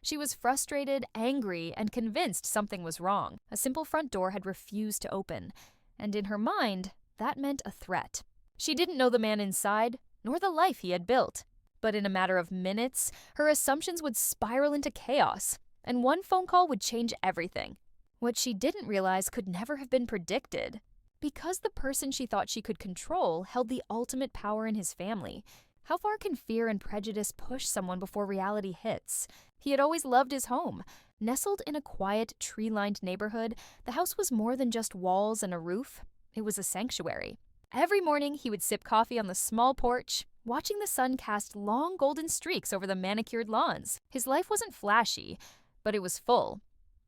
She was frustrated, angry, and convinced something was wrong. A simple front door had refused to open, and in her mind, that meant a threat. She didn't know the man inside, nor the life he had built. But in a matter of minutes, her assumptions would spiral into chaos, and one phone call would change everything. What she didn't realize could never have been predicted. Because the person she thought she could control held the ultimate power in his family, how far can fear and prejudice push someone before reality hits? He had always loved his home. Nestled in a quiet, tree-lined neighborhood, the house was more than just walls and a roof. It was a sanctuary. Every morning, he would sip coffee on the small porch, watching the sun cast long golden streaks over the manicured lawns. His life wasn't flashy, but it was full.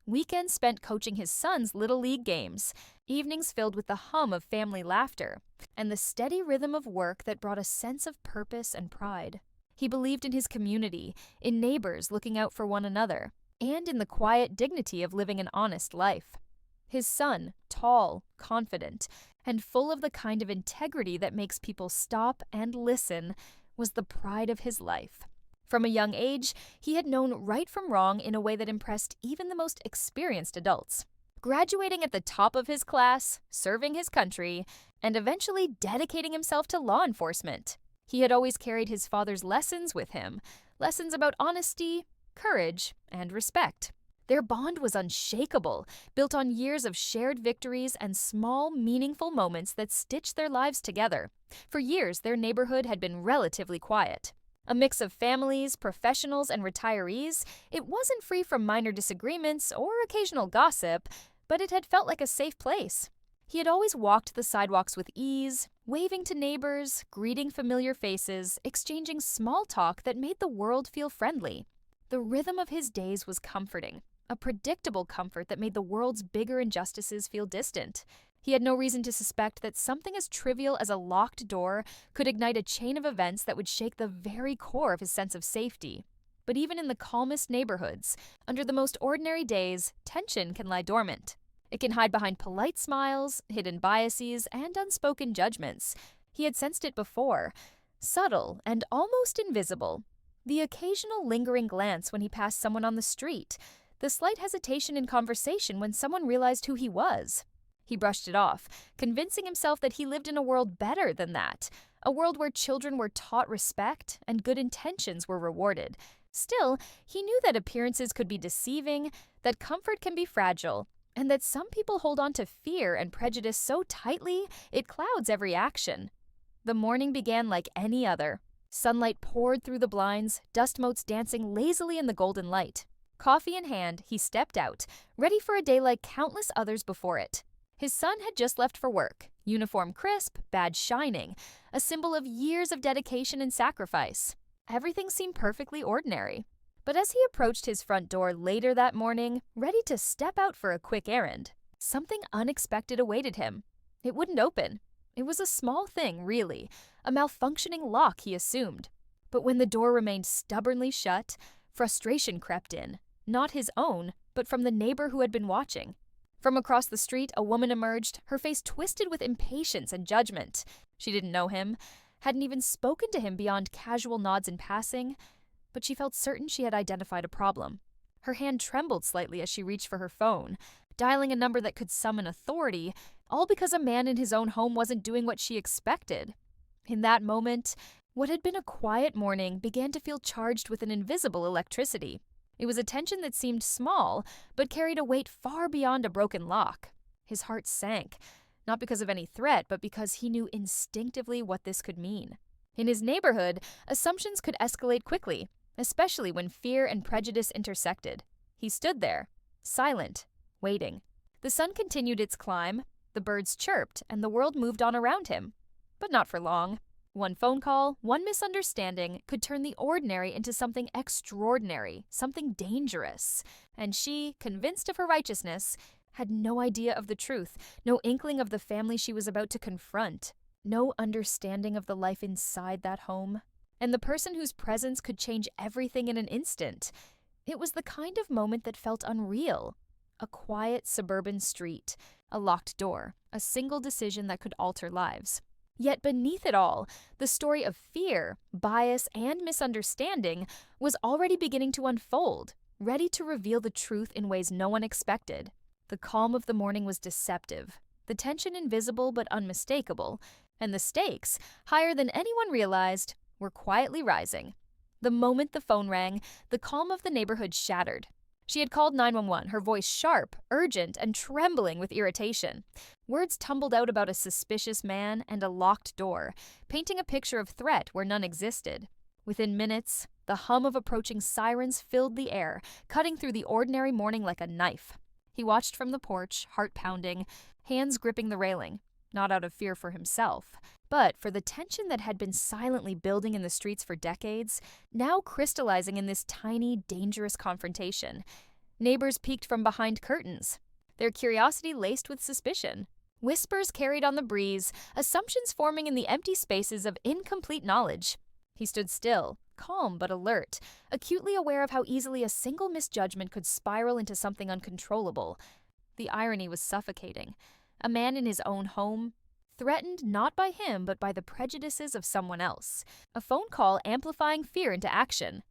Weekends spent coaching his son's little league games, evenings filled with the hum of family laughter, and the steady rhythm of work that brought a sense of purpose and pride. He believed in his community, in neighbors looking out for one another, and in the quiet dignity of living an honest life. His son, tall, confident, and full of the kind of integrity that makes people stop and listen, was the pride of his life. From a young age, he had known right from wrong in a way that impressed even the most experienced adults. Graduating at the top of his class, serving his country, and eventually dedicating himself to law enforcement. He had always carried his father's lessons with him, lessons about honesty, courage, and respect. Their bond was unshakable, built on years of shared victories and small, meaningful moments that stitched their lives together. For years, their neighborhood had been relatively quiet. A mix of families, professionals, and retirees, it wasn't free from minor disagreements or occasional gossip, but it had felt like a safe place. He had always walked the sidewalks with ease, waving to neighbors, greeting familiar faces, exchanging small talk that made the world feel friendly. The rhythm of his days was comforting, a predictable comfort that made the world's bigger injustices feel distant. He had no reason to suspect that something as trivial as a locked door could ignite a chain of events that would shake the very core of his sense of safety. But even in the calmest neighborhoods, under the most ordinary days, tension can lie dormant. It can hide behind polite smiles, hidden biases, and unspoken judgments. He had sensed it before, subtle and almost invisible. The occasional lingering glance when he passed someone on the street, the slight hesitation in conversation when someone realized who he was. He brushed it off, convincing himself that he lived in a world better than that, a world where children were taught respect and good intentions were rewarded. Still, he knew that appearances could be deceiving, that comfort can be fragile, and that some people hold on to fear and prejudice so tightly it clouds every action. The morning began like any other. Sunlight poured through the blinds, dust motes dancing lazily in the golden light. Coffee in hand, he stepped out, ready for a day like countless others before it. His son had just left for work, uniform crisp, badge shining, a symbol of years of dedication and sacrifice. Everything seemed perfectly ordinary. But as he approached his front door later that morning, ready to step out for a quick errand, something unexpected awaited him. It wouldn't open. It was a small thing, really, a malfunctioning lock, he assumed. But when the door remained stubbornly shut, frustration crept in, not his own, but from the neighbor who had been watching. From across the street, a woman emerged, her face twisted with impatience and judgment. She didn't know him, hadn't even spoken to him beyond casual nods in passing, but she felt certain she had identified a problem. Her hand trembled slightly as she reached for her phone, dialing a number that could summon authority, all because a man in his own home wasn't doing what she expected. In that moment, what had been a quiet morning began to feel charged with an invisible electricity. It was a tension that seemed small, but carried a weight far beyond a broken lock. His heart sank, not because of any threat, but because he knew instinctively what this could mean. In his neighborhood, assumptions could escalate quickly, especially when fear and prejudice intersected. He stood there, silent, waiting. The sun continued its climb, the birds chirped, and the world moved on around him. But not for long. One phone call, one misunderstanding could turn the ordinary into something extraordinary, something dangerous. And she, convinced of her righteousness, had no idea of the truth, no inkling of the family she was about to confront, no understanding of the life inside that home, and the person whose presence could change everything in an instant. It was the kind of moment that felt unreal. A quiet suburban street, a locked door, a single decision that could alter lives. Yet beneath it all, the story of fear, bias, and misunderstanding was already beginning to unfold, ready to reveal the truth in ways no one expected. The calm of the morning was deceptive, the tension invisible but unmistakable, and the stakes, higher than anyone realized, were quietly rising. The moment the phone rang, the calm of the neighborhood shattered. She had called 911, her voice sharp, urgent, and trembling with irritation. Words tumbled out about a suspicious man and a locked door, painting a picture of threat where none existed. Within minutes, the hum of approaching sirens filled the air, cutting through the ordinary morning like a knife. He watched from the porch, heart pounding, hands gripping the railing, not out of fear for himself, but for the tension that had been silently building in the streets for decades, now crystallizing in this tiny, dangerous confrontation. Neighbors peeked from behind curtains, their curiosity laced with suspicion. Whispers carried on the breeze, assumptions forming in the empty spaces of incomplete knowledge. He stood still, calm but alert, acutely aware of how easily a single misjudgment could spiral into something uncontrollable. The irony was suffocating. A man in his own home, threatened not by him but by the prejudices of someone else. A phone call amplifying fear into action.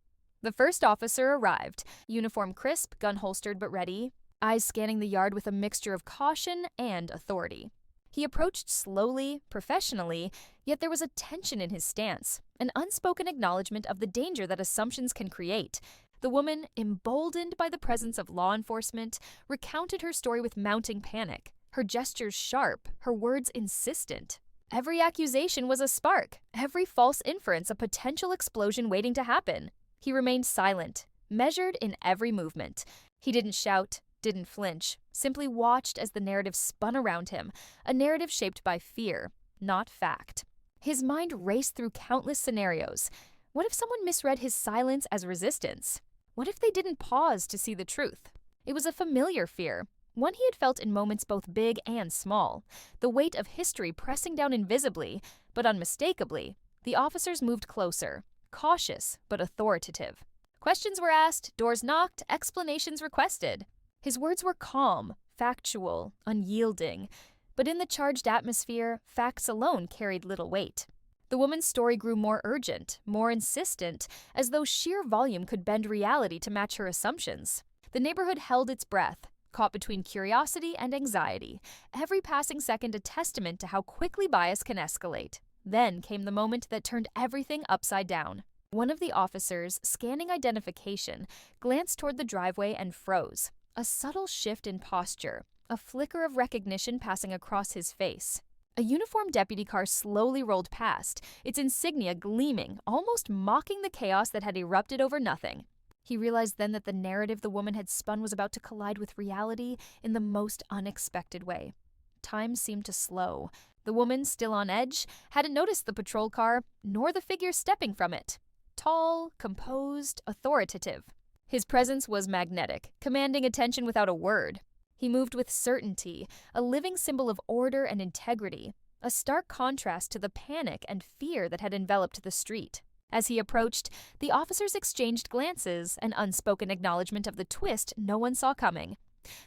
The first officer arrived, uniform crisp, gun holstered but ready, eyes scanning the yard with a mixture of caution and authority. He approached slowly, professionally, yet there was a tension in his stance, an unspoken acknowledgement of the danger that assumptions can create. The woman, emboldened by the presence of law enforcement, recounted her story with mounting panic, her gestures sharp, her words insistent. Every accusation was a spark, every false inference a potential explosion waiting to happen. He remained silent, measured in every movement. He didn't shout, didn't flinch, simply watched as the narrative spun around him, a narrative shaped by fear, not fact. His mind raced through countless scenarios. What if someone misread his silence as resistance? What if they didn't pause to see the truth? It was a familiar fear, one he had felt in moments both big and small, the weight of history pressing down invisibly, but unmistakably. The officers moved closer, cautious but authoritative. Questions were asked, doors knocked, explanations requested. His words were calm, factual, unyielding, but in the charged atmosphere, facts alone carried little weight. The woman's story grew more urgent, more insistent, as though sheer volume could bend reality to match her assumptions. The neighborhood held its breath, caught between curiosity and anxiety, every passing second a testament to how quickly bias can escalate. Then came the moment that turned everything upside down. One of the officers, scanning identification, glanced toward the driveway and froze. A subtle shift in posture, a flicker of recognition passing across his face. A uniformed deputy car slowly rolled past, its insignia gleaming, almost mocking the chaos that had erupted over nothing. He realized then that the narrative the woman had spun was about to collide with reality in the most unexpected way. Time seemed to slow. The woman, still on edge, hadn't noticed the patrol car, nor the figure stepping from it. Tall, composed, authoritative. His presence was magnetic, commanding attention without a word. He moved with certainty, a living symbol of order and integrity, a stark contrast to the panic and fear that had enveloped the street. As he approached, the officers exchanged glances, an unspoken acknowledgement of the twist no one saw coming.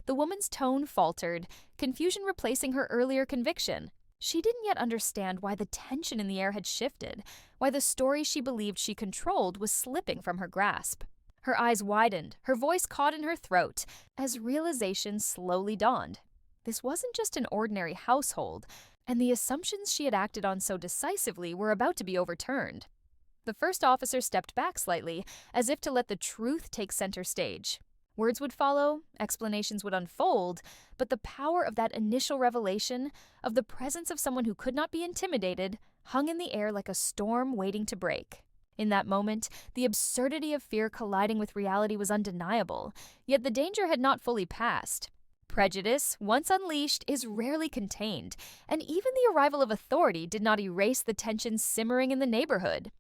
The woman's tone faltered, confusion replacing her earlier conviction. She didn't yet understand why the tension in the air had shifted, why the story she believed she controlled was slipping from her grasp. Her eyes widened, her voice caught in her throat, as realization slowly dawned. This wasn't just an ordinary household, and the assumptions she had acted on so decisively were about to be overturned. The first officer stepped back slightly, as if to let the truth take center stage. Words would follow, explanations would unfold, but the power of that initial revelation, of the presence of someone who could not be intimidated, hung in the air like a storm waiting to break. In that moment, the absurdity of fear colliding with reality was undeniable, yet the danger had not fully passed. Prejudice, once unleashed, is rarely contained, and even the arrival of authority did not erase the tension simmering in the neighborhood.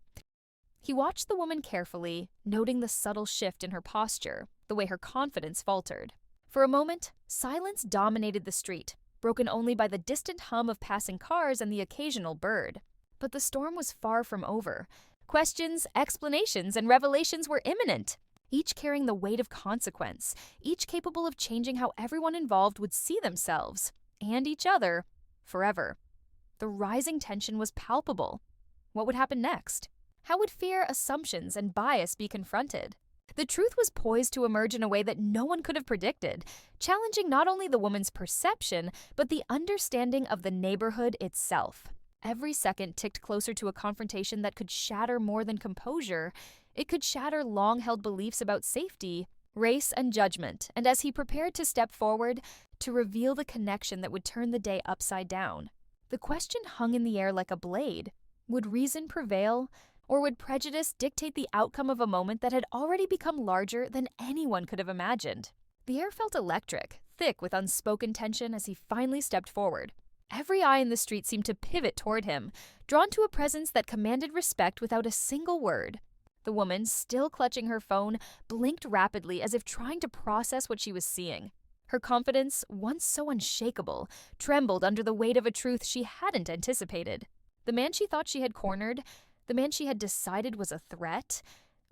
He watched the woman carefully, noting the subtle shift in her posture, the way her confidence faltered. For a moment, silence dominated the street, broken only by the distant hum of passing cars and the occasional bird. But the storm was far from over. Questions, explanations, and revelations were imminent, each carrying the weight of consequence, each capable of changing how everyone involved would see themselves, and each other, forever. The rising tension was palpable. What would happen next? How would fear, assumptions, and bias be confronted? The truth was poised to emerge in a way that no one could have predicted, challenging not only the woman's perception, but the understanding of the neighborhood itself. Every second ticked closer to a confrontation that could shatter more than composure. It could shatter long-held beliefs about safety, race, and judgment, and as he prepared to step forward, to reveal the connection that would turn the day upside down. The question hung in the air like a blade. Would reason prevail, or would prejudice dictate the outcome of a moment that had already become larger than anyone could have imagined? The air felt electric, thick with unspoken tension as he finally stepped forward. Every eye in the street seemed to pivot toward him, drawn to a presence that commanded respect without a single word. The woman, still clutching her phone, blinked rapidly as if trying to process what she was seeing. Her confidence, once so unshakable, trembled under the weight of a truth she hadn't anticipated. The man she thought she had cornered, the man she had decided was a threat,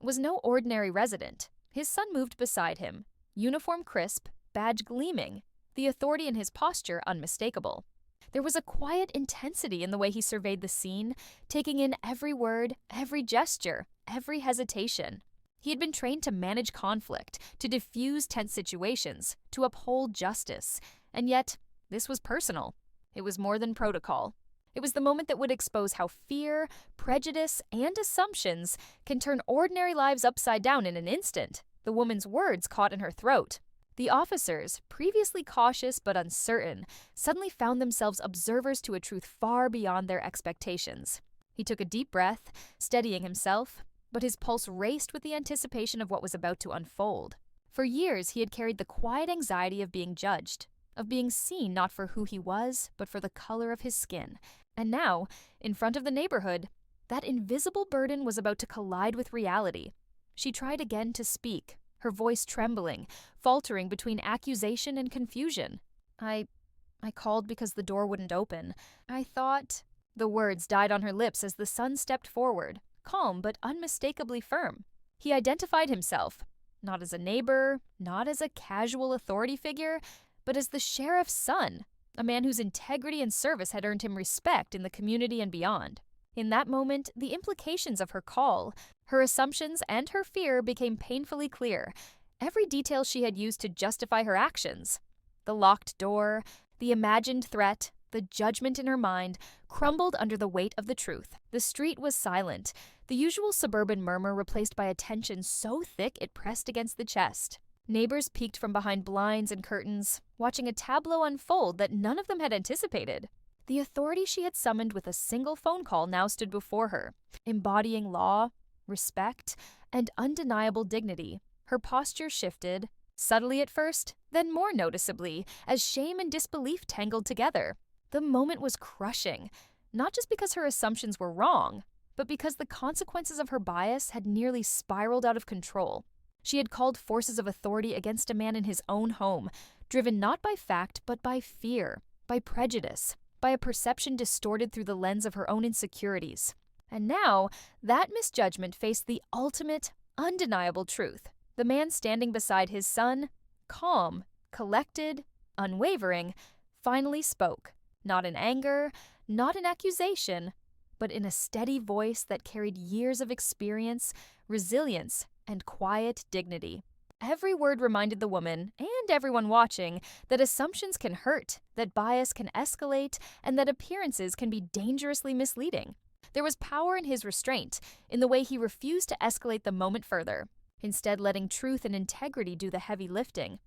was no ordinary resident. His son moved beside him, uniform crisp, badge gleaming, the authority in his posture unmistakable. There was a quiet intensity in the way he surveyed the scene, taking in every word, every gesture, every hesitation. He had been trained to manage conflict, to diffuse tense situations, to uphold justice. And yet, this was personal. It was more than protocol. It was the moment that would expose how fear, prejudice, and assumptions can turn ordinary lives upside down in an instant. The woman's words caught in her throat. The officers, previously cautious but uncertain, suddenly found themselves observers to a truth far beyond their expectations. He took a deep breath, steadying himself, but his pulse raced with the anticipation of what was about to unfold. For years, he had carried the quiet anxiety of being judged, of being seen not for who he was, but for the color of his skin. And now, in front of the neighborhood, that invisible burden was about to collide with reality. She tried again to speak, her voice trembling, faltering between accusation and confusion. I called because the door wouldn't open. I thought... The words died on her lips as the son stepped forward, calm but unmistakably firm. He identified himself, not as a neighbor, not as a casual authority figure, but as the sheriff's son, a man whose integrity and service had earned him respect in the community and beyond. In that moment, the implications of her call, her assumptions, and her fear became painfully clear. Every detail she had used to justify her actions. The locked door, the imagined threat, the judgment in her mind, crumbled under the weight of the truth. The street was silent, the usual suburban murmur replaced by a tension so thick it pressed against the chest. Neighbors peeked from behind blinds and curtains, watching a tableau unfold that none of them had anticipated. The authority she had summoned with a single phone call now stood before her, embodying law, respect, and undeniable dignity. Her posture shifted, subtly at first, then more noticeably, as shame and disbelief tangled together. The moment was crushing, not just because her assumptions were wrong, but because the consequences of her bias had nearly spiraled out of control. She had called forces of authority against a man in his own home, driven not by fact but by fear, by prejudice, by a perception distorted through the lens of her own insecurities. And now, that misjudgment faced the ultimate, undeniable truth. The man standing beside his son, calm, collected, unwavering, finally spoke, not in anger, not in accusation, but in a steady voice that carried years of experience, resilience, and quiet dignity. Every word reminded the woman, and everyone watching, that assumptions can hurt, that bias can escalate, and that appearances can be dangerously misleading. There was power in his restraint, in the way he refused to escalate the moment further, instead letting truth and integrity do the heavy lifting.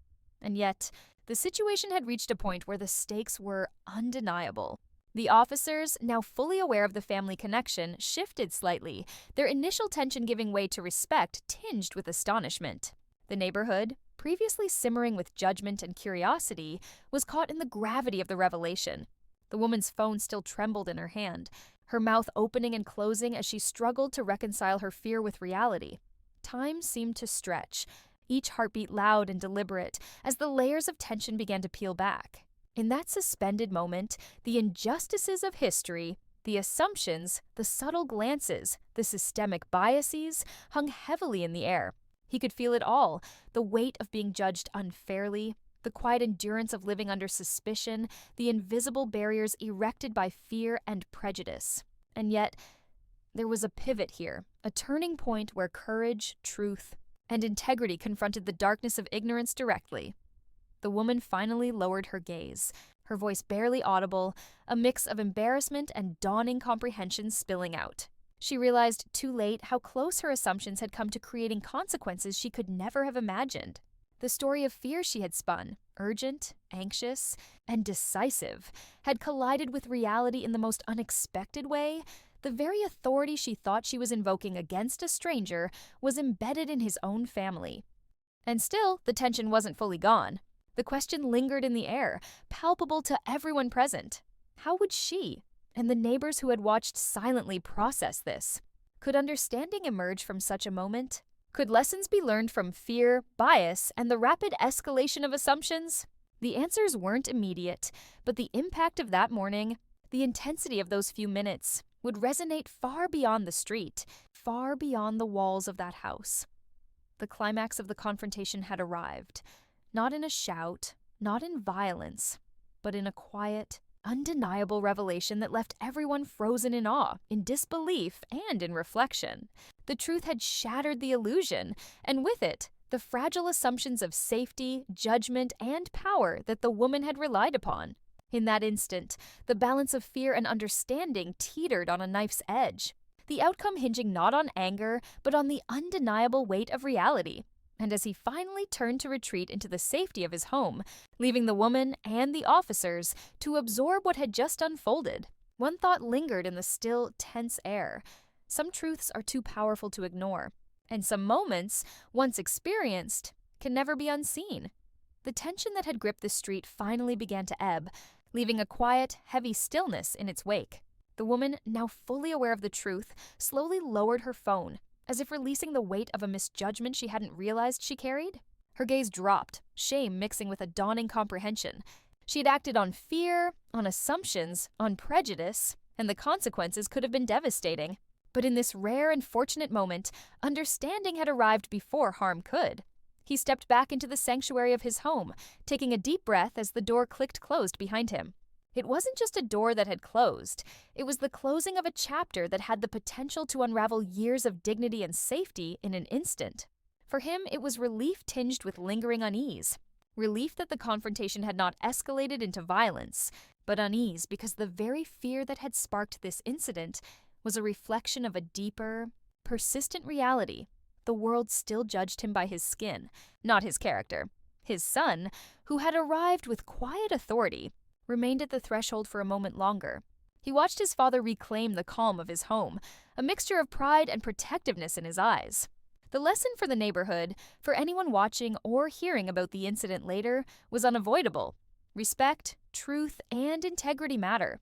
And yet, the situation had reached a point where the stakes were undeniable. The officers, now fully aware of the family connection, shifted slightly, their initial tension giving way to respect tinged with astonishment. The neighborhood, previously simmering with judgment and curiosity, was caught in the gravity of the revelation. The woman's phone still trembled in her hand, her mouth opening and closing as she struggled to reconcile her fear with reality. Time seemed to stretch, each heartbeat loud and deliberate, as the layers of tension began to peel back. In that suspended moment, the injustices of history, the assumptions, the subtle glances, the systemic biases hung heavily in the air. He could feel it all, the weight of being judged unfairly, the quiet endurance of living under suspicion, the invisible barriers erected by fear and prejudice. And yet, there was a pivot here, a turning point where courage, truth, and integrity confronted the darkness of ignorance directly. The woman finally lowered her gaze, her voice barely audible, a mix of embarrassment and dawning comprehension spilling out. She realized too late how close her assumptions had come to creating consequences she could never have imagined. The story of fear she had spun, urgent, anxious, and decisive, had collided with reality in the most unexpected way. The very authority she thought she was invoking against a stranger was embedded in his own family. And still, the tension wasn't fully gone. The question lingered in the air, palpable to everyone present. How would she, and the neighbors who had watched silently, process this? Could understanding emerge from such a moment? Could lessons be learned from fear, bias, and the rapid escalation of assumptions? The answers weren't immediate, but the impact of that morning, the intensity of those few minutes, would resonate far beyond the street, far beyond the walls of that house. The climax of the confrontation had arrived, not in a shout, not in violence, but in a quiet, undeniable revelation that left everyone frozen in awe, in disbelief, and in reflection. The truth had shattered the illusion, and with it, the fragile assumptions of safety, judgment, and power that the woman had relied upon. In that instant, the balance of fear and understanding teetered on a knife's edge, the outcome hinging not on anger, but on the undeniable weight of reality. And as he finally turned to retreat into the safety of his home, leaving the woman and the officers to absorb what had just unfolded, one thought lingered in the still, tense air. Some truths are too powerful to ignore, and some moments, once experienced, can never be unseen. The tension that had gripped the street finally began to ebb, leaving a quiet, heavy stillness in its wake. The woman, now fully aware of the truth, slowly lowered her phone, as if releasing the weight of a misjudgment she hadn't realized she carried. Her gaze dropped, shame mixing with a dawning comprehension. She had acted on fear, on assumptions, on prejudice, and the consequences could have been devastating. But in this rare and fortunate moment, understanding had arrived before harm could. He stepped back into the sanctuary of his home, taking a deep breath as the door clicked closed behind him. It wasn't just a door that had closed. It was the closing of a chapter that had the potential to unravel years of dignity and safety in an instant. For him, it was relief tinged with lingering unease. Relief that the confrontation had not escalated into violence, but unease because the very fear that had sparked this incident was a reflection of a deeper, persistent reality. The world still judged him by his skin, not his character. His son, who had arrived with quiet authority, remained at the threshold for a moment longer. He watched his father reclaim the calm of his home, a mixture of pride and protectiveness in his eyes. The lesson for the neighborhood, for anyone watching or hearing about the incident later, was unavoidable. Respect, truth, and integrity matter.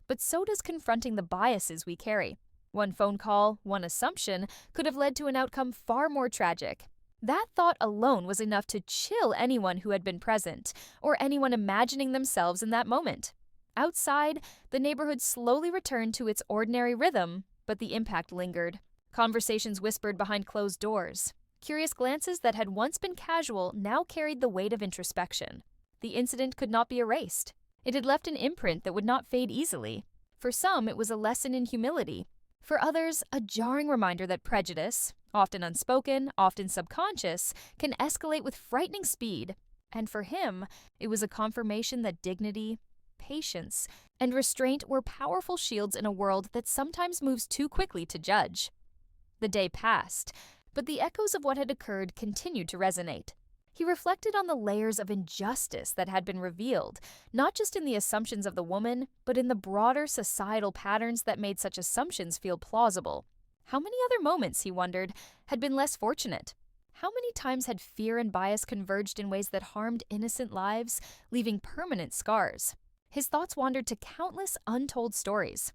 But so does confronting the biases we carry. One phone call, one assumption, could have led to an outcome far more tragic. That thought alone was enough to chill anyone who had been present, or anyone imagining themselves in that moment. Outside, the neighborhood slowly returned to its ordinary rhythm, but the impact lingered. Conversations whispered behind closed doors. Curious glances that had once been casual now carried the weight of introspection. The incident could not be erased. It had left an imprint that would not fade easily. For some, it was a lesson in humility. For others, a jarring reminder that prejudice, often unspoken, often subconscious, can escalate with frightening speed. And for him, it was a confirmation that dignity, patience, and restraint were powerful shields in a world that sometimes moves too quickly to judge. The day passed, but the echoes of what had occurred continued to resonate. He reflected on the layers of injustice that had been revealed, not just in the assumptions of the woman, but in the broader societal patterns that made such assumptions feel plausible. How many other moments, he wondered, had been less fortunate? How many times had fear and bias converged in ways that harmed innocent lives, leaving permanent scars? His thoughts wandered to countless untold stories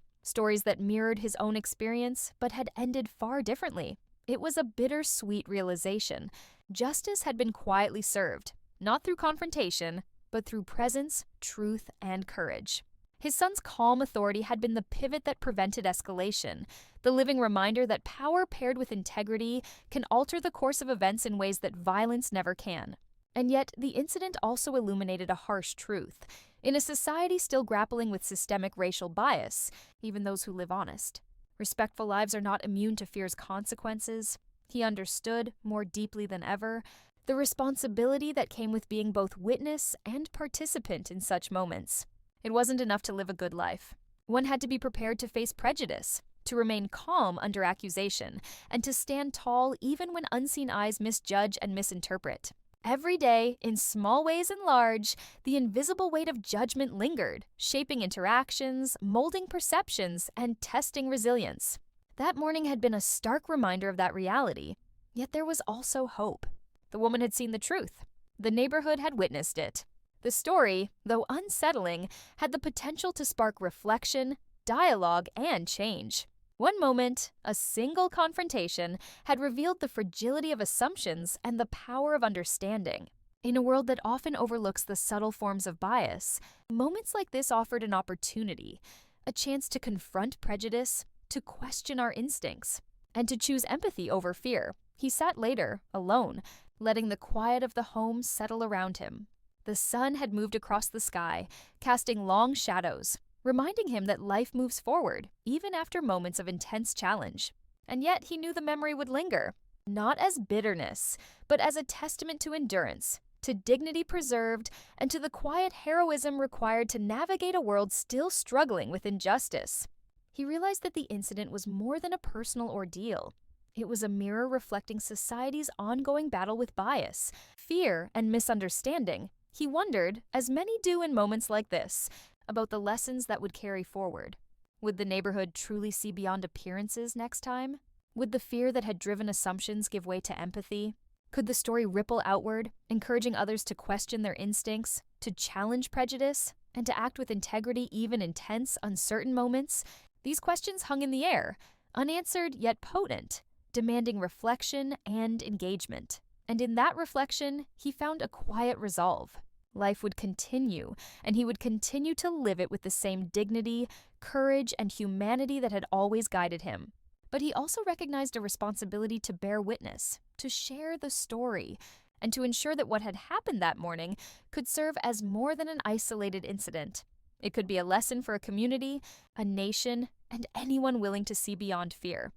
that mirrored his own experience, but had ended far differently. It was a bittersweet realization. Justice had been quietly served, not through confrontation, but through presence, truth, and courage. His son's calm authority had been the pivot that prevented escalation, the living reminder that power paired with integrity can alter the course of events in ways that violence never can. And yet, the incident also illuminated a harsh truth. In a society still grappling with systemic racial bias, even those who live honest, respectful lives are not immune to fear's consequences. He understood, more deeply than ever, the responsibility that came with being both witness and participant in such moments. It wasn't enough to live a good life. One had to be prepared to face prejudice, to remain calm under accusation, and to stand tall even when unseen eyes misjudge and misinterpret. Every day, in small ways and large, the invisible weight of judgment lingered, shaping interactions, molding perceptions, and testing resilience. That morning had been a stark reminder of that reality, yet there was also hope. The woman had seen the truth. The neighborhood had witnessed it. The story, though unsettling, had the potential to spark reflection, dialogue, and change. One moment, a single confrontation, had revealed the fragility of assumptions and the power of understanding. In a world that often overlooks the subtle forms of bias, moments like this offered an opportunity, a chance to confront prejudice, to question our instincts, and to choose empathy over fear. He sat later, alone, letting the quiet of the home settle around him. The sun had moved across the sky, casting long shadows, reminding him that life moves forward, even after moments of intense challenge. And yet he knew the memory would linger, not as bitterness, but as a testament to endurance, to dignity preserved, and to the quiet heroism required to navigate a world still struggling with injustice. He realized that the incident was more than a personal ordeal. It was a mirror reflecting society's ongoing battle with bias, fear, and misunderstanding. He wondered, as many do in moments like this, about the lessons that would carry forward. Would the neighborhood truly see beyond appearances next time? Would the fear that had driven assumptions give way to empathy? Could the story ripple outward, encouraging others to question their instincts, to challenge prejudice, and to act with integrity even in tense, uncertain moments? These questions hung in the air, unanswered yet potent, demanding reflection and engagement. And in that reflection, he found a quiet resolve. Life would continue, and he would continue to live it with the same dignity, courage, and humanity that had always guided him. But he also recognized a responsibility to bear witness, to share the story, and to ensure that what had happened that morning could serve as more than an isolated incident. It could be a lesson for a community, a nation, and anyone willing to see beyond fear.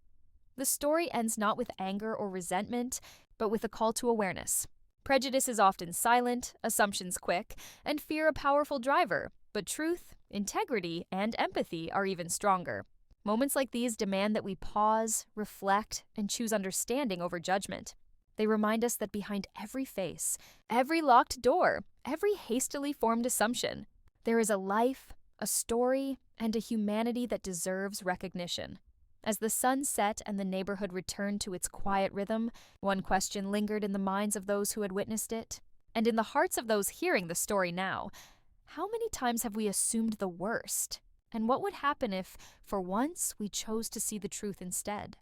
The story ends not with anger or resentment, but with a call to awareness. Prejudice is often silent, assumptions quick, and fear a powerful driver, but truth, integrity, and empathy are even stronger. Moments like these demand that we pause, reflect, and choose understanding over judgment. They remind us that behind every face, every locked door, every hastily formed assumption, there is a life, a story, and a humanity that deserves recognition. As the sun set and the neighborhood returned to its quiet rhythm, one question lingered in the minds of those who had witnessed it, and in the hearts of those hearing the story now. How many times have we assumed the worst? And what would happen if, for once, we chose to see the truth instead?